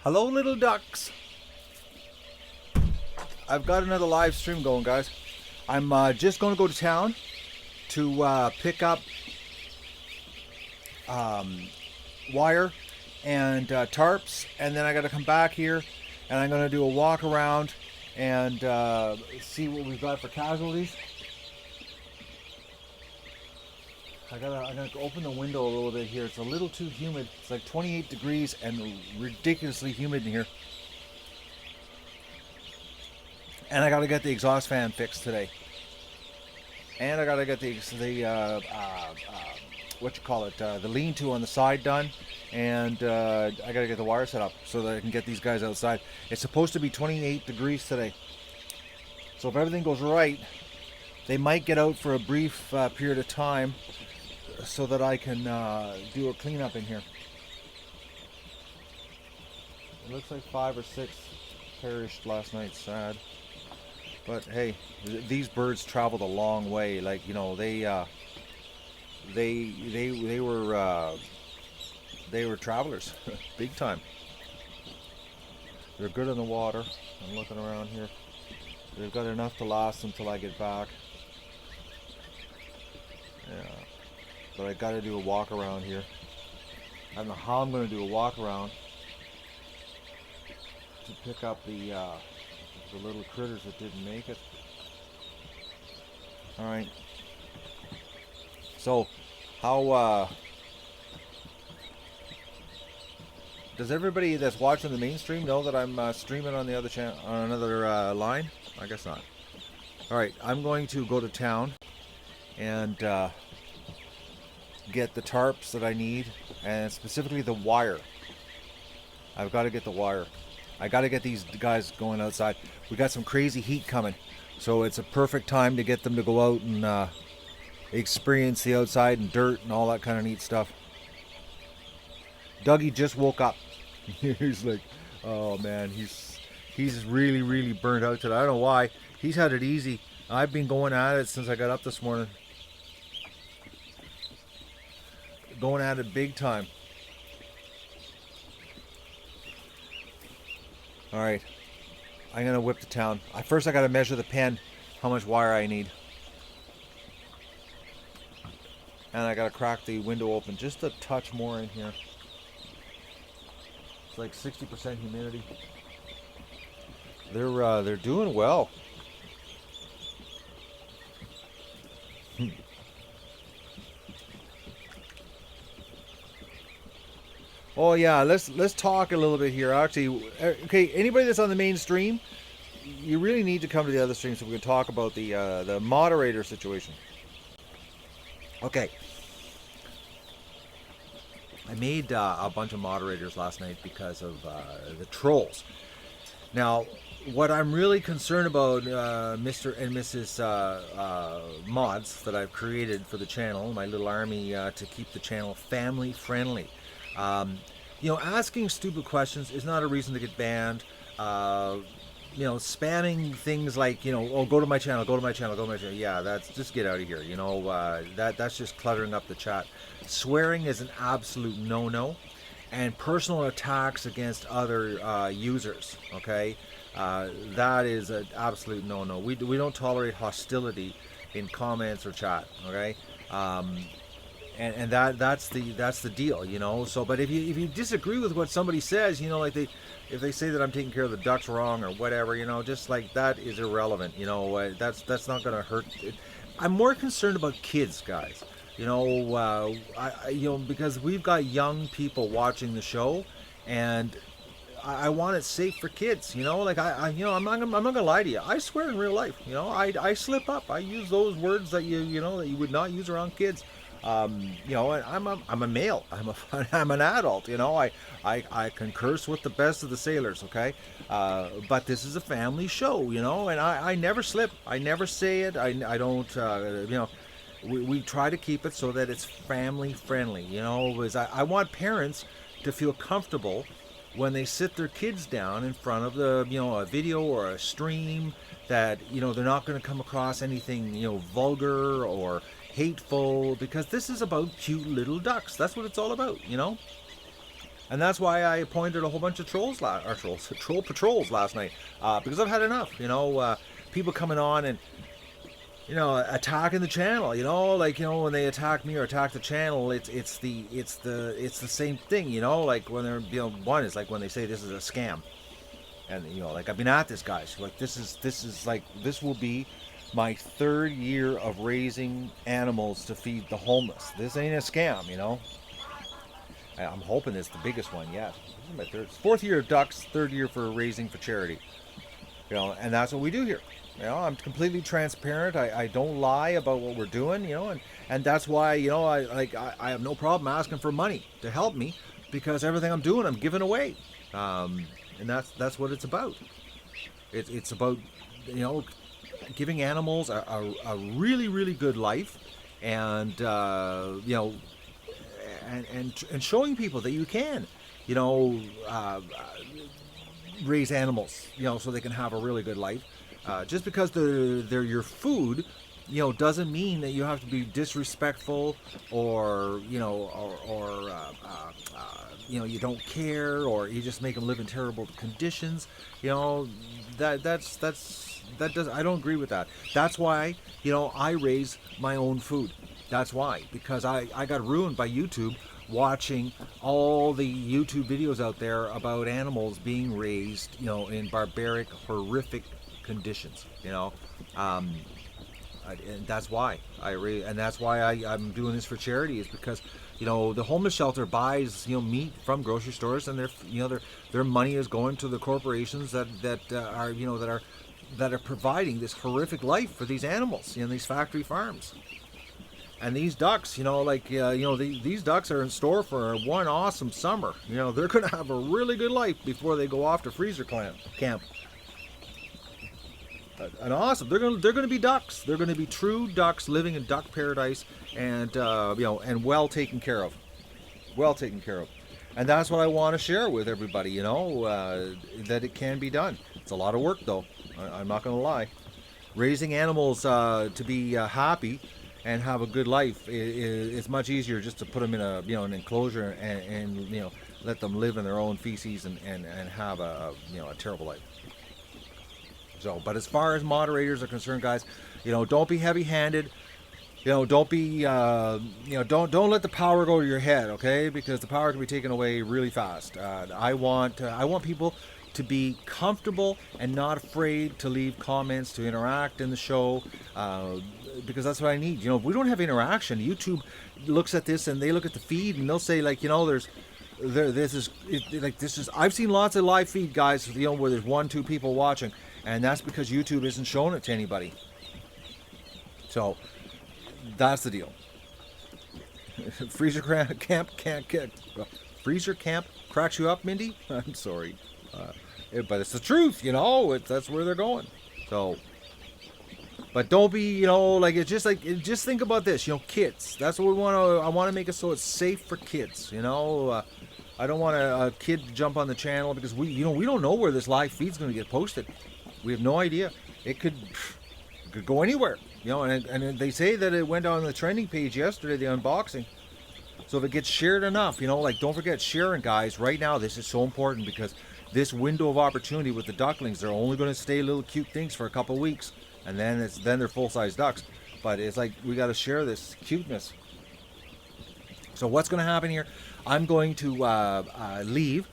Hello, little ducks. I've got another live stream going, guys. I'm just going to go to town to pick up wire and tarps, and then I got to come back here, and I'm going to do a walk around and see what we've got for casualties. I'm gonna open the window a little bit here. It's a little too humid. It's like 28 degrees and ridiculously humid in here. And I gotta get the exhaust fan fixed today. And I gotta get the what you call it, the lean-to on the side done. And I gotta get the wire set up so that I can get these guys outside. It's supposed to be 28 degrees today. So if everything goes right, they might get out for a brief period of time, so that I can do a cleanup in here. It looks like 5 or 6 perished last night. Sad, but hey, these birds traveled a long way. Like, you know, they were travelers, big time. They're good in the water. I'm looking around here. They've got enough to last until I get back. Yeah. But I gotta do a walk around here. I don't know how I'm gonna do a walk around to pick up the little critters that didn't make it. All right. So, how does everybody that's watching the mainstream know that I'm streaming on the other channel, on another line? I guess not. All right, I'm going to go to town and get the tarps that I need, and specifically the wire. I've got to get the wire. I got to get these guys going outside. We got some crazy heat coming, so it's a perfect time to get them to go out and experience the outside and dirt and all that kind of neat stuff. Dougie just woke up. He's like, oh man, he's really burnt out today. I don't know why. He's had it easy. I've been going at it since I got up this morning. Going at it big time. All right, I'm gonna whip to town. First, I gotta measure the pen, how much wire I need, and I gotta crack the window open just a touch more in here. It's like 60% humidity. They're doing well. Oh yeah, let's talk a little bit here. Actually, okay, anybody that's on the main stream, you really need to come to the other stream so we can talk about the moderator situation. Okay, I made a bunch of moderators last night because of the trolls. Now, what I'm really concerned about, Mr. and Mrs. Mods that I've created for the channel, my little army to keep the channel family friendly. You know, asking stupid questions is not a reason to get banned. You know, spamming things like, you know, oh, go to my channel, go to my channel, go to my channel. Yeah, that's just get out of here. You know, that's just cluttering up the chat. Swearing is an absolute no-no, and personal attacks against other users. Okay, that is an absolute no-no. We don't tolerate hostility in comments or chat. Okay. And that's the deal, you know. So, but if you disagree with what somebody says, you know, like if they say that I'm taking care of the ducks wrong or whatever, you know, just like that is irrelevant, you know. That's not gonna hurt. I'm more concerned about kids, guys. You know, you know, because we've got young people watching the show, and I want it safe for kids. You know, like you know, I'm not gonna lie to you. I swear in real life. You know, I slip up. I use those words that you know that you would not use around kids. You know, I'm a male. I'm an adult. You know, I can curse with the best of the sailors. Okay, but this is a family show. You know, and I never slip. I never say it. I don't. You know, we try to keep it so that it's family friendly. You know, because I want parents to feel comfortable when they sit their kids down in front of the, you know, a video or a stream, that, you know, they're not going to come across anything, you know, vulgar or hateful, because this is about cute little ducks. That's what it's all about, you know. And that's why I appointed a whole bunch of troll patrols last night, because I've had enough. People coming on and attacking the channel. When they attack me or attack the channel, it's the same thing. Like when they're one is like when they say this is a scam, and I've been at this, guys. Like this will be my 3rd year of raising animals to feed the homeless. This ain't a scam, I'm hoping it's the biggest one yet. This is my 4th year of ducks, 3rd year for raising for charity. And that's what we do here. I'm completely transparent. I don't lie about what we're doing, and that's why, I have no problem asking for money to help me, because everything I'm doing, I'm giving away. And that's what it's about. It's about, giving animals a really, really good life, and and showing people that you can, raise animals, so they can have a really good life. Just because they're your food, doesn't mean that you have to be disrespectful or you don't care, or you just make them live in terrible conditions. I don't agree with that. That's why, I raise my own food. That's why, because I got ruined by YouTube watching all the YouTube videos out there about animals being raised, in barbaric, horrific conditions, and that's why I'm doing this for charity, is because, the homeless shelter buys, meat from grocery stores, and their money is going to the corporations that are providing this horrific life for these animals in these factory farms. And these ducks, these ducks are in store for one awesome summer. They're going to have a really good life before they go off to freezer camp. And awesome, they're going to be ducks. They're going to be true ducks living in duck paradise, and and well taken care of. And that's what I want to share with everybody. That it can be done. It's a lot of work, though. I'm not going to lie. Raising animals to be happy and have a good life is much easier just to put them in an enclosure and let them live in their own feces and have a terrible life. So, but as far as moderators are concerned, guys, don't be heavy-handed. Don't be don't let the power go to your head, okay? Because the power can be taken away really fast. I want people to be comfortable and not afraid to leave comments, to interact in the show, because that's what I need. If we don't have interaction, YouTube looks at this and they look at the feed and they'll say, this is. I've seen lots of live feed, guys, where there's 1-2 people watching, and that's because YouTube isn't showing it to anybody. So that's the deal. Freezer camp cracks you up, Mindy? I'm sorry. But it's the truth, that's where they're going. So, but don't be, just think about this, kids. That's what I want to make it so it's safe for kids, I don't want a kid to jump on the channel, because we don't know where this live feed's going to get posted. We have no idea. It could go anywhere, and they say that it went on the trending page yesterday, the unboxing. So if it gets shared enough, don't forget sharing, guys. Right now, this is so important, because this window of opportunity with the ducklings, they're only going to stay little cute things for a couple of weeks, and then they're full-size ducks. But it's like we got to share this cuteness. So what's going to happen here? I'm going to leave,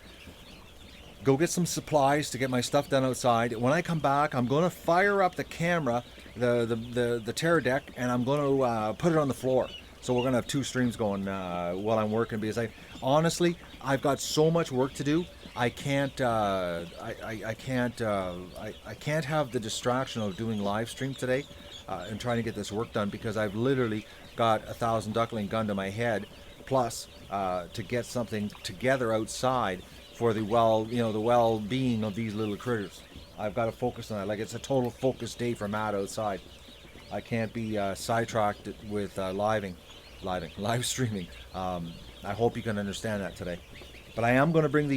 go get some supplies to get my stuff done outside. When I come back, I'm going to fire up the camera, the Terra deck, and I'm going to put it on the floor. So we're going to have 2 streams going while I'm working, because honestly, I've got so much work to do. I can't can't have the distraction of doing live stream today and trying to get this work done, because I've literally got 1,000 duckling gun to my head, plus to get something together outside for the well-being of these little critters. I've got to focus on that. It's a total focus day for Matt outside. I can't be sidetracked with live streaming. I hope you can understand that today. But I am going to bring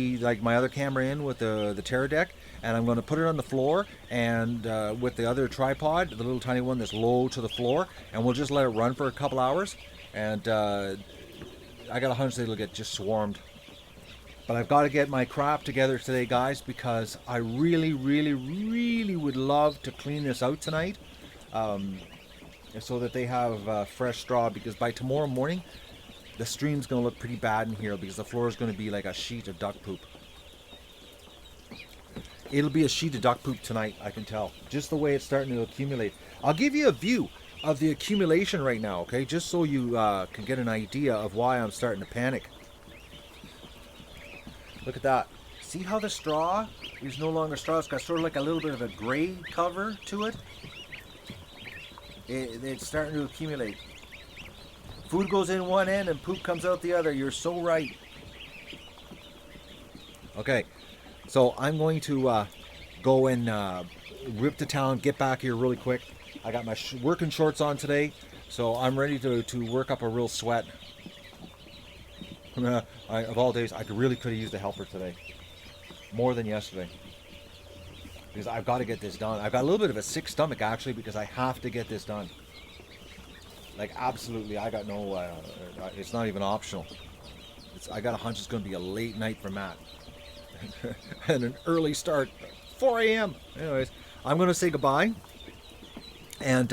my other camera in with the Terra deck, and I'm going to put it on the floor, and with the other tripod, the little tiny one that's low to the floor, and we'll just let it run for a couple hours. And I got a hunch that it'll get just swarmed. But I've got to get my crap together today, guys, because I really, really, really would love to clean this out tonight, so that they have fresh straw, because by tomorrow morning, the stream's going to look pretty bad in here because the floor is going to be like a sheet of duck poop. It'll be a sheet of duck poop tonight, I can tell. Just the way it's starting to accumulate. I'll give you a view of the accumulation right now, okay? Just so you can get an idea of why I'm starting to panic. Look at that. See how the straw is no longer straw? It's got sort of like a little bit of a gray cover to it. It's starting to accumulate. Food goes in one end and poop comes out the other. You're so right. Okay, so I'm going to go and rip to town, get back here really quick. I got my working shorts on today, so I'm ready to work up a real sweat. Of all days, I really could have used a helper today. More than yesterday. Because I've got to get this done. I've got a little bit of a sick stomach, actually, because I have to get this done. Like, absolutely, I got no... it's not even optional. I got a hunch it's going to be a late night for Matt. And an early start. 4 a.m. Anyways, I'm going to say goodbye. And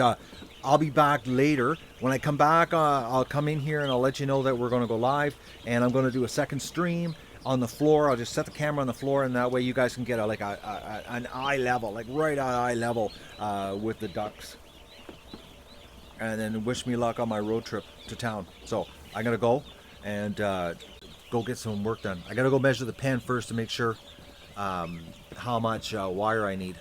I'll be back later. When I come back, I'll come in here and I'll let you know that we're going to go live. And I'm going to do a second stream on the floor. I'll just set the camera on the floor, and that way you guys can get an eye level, like right at eye level with the ducks. And then wish me luck on my road trip to town. So I'm going to go and go get some work done. I got to go measure the pen first to make sure how much wire I need.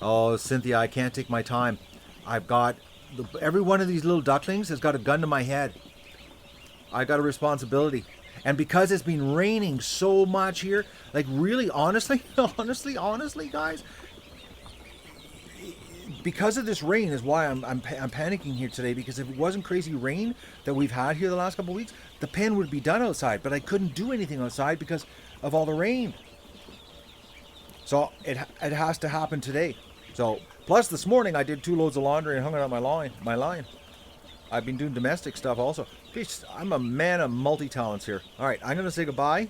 Oh, Cynthia, I can't take my time. I've got... every one of these little ducklings has got a gun to my head. I got a responsibility. And because it's been raining so much here, like really, honestly, honestly, guys, because of this rain is why I'm panicking here today, because if it wasn't crazy rain that we've had here the last couple of weeks, the pen would be done outside, but I couldn't do anything outside because of all the rain. So it has to happen today. So, plus this morning I did 2 loads of laundry and hung it on my line. I've been doing domestic stuff also. Jeez, I'm a man of multi-talents here. All right, I'm going to say goodbye.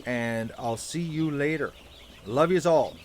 And I'll see you later. Love yous all.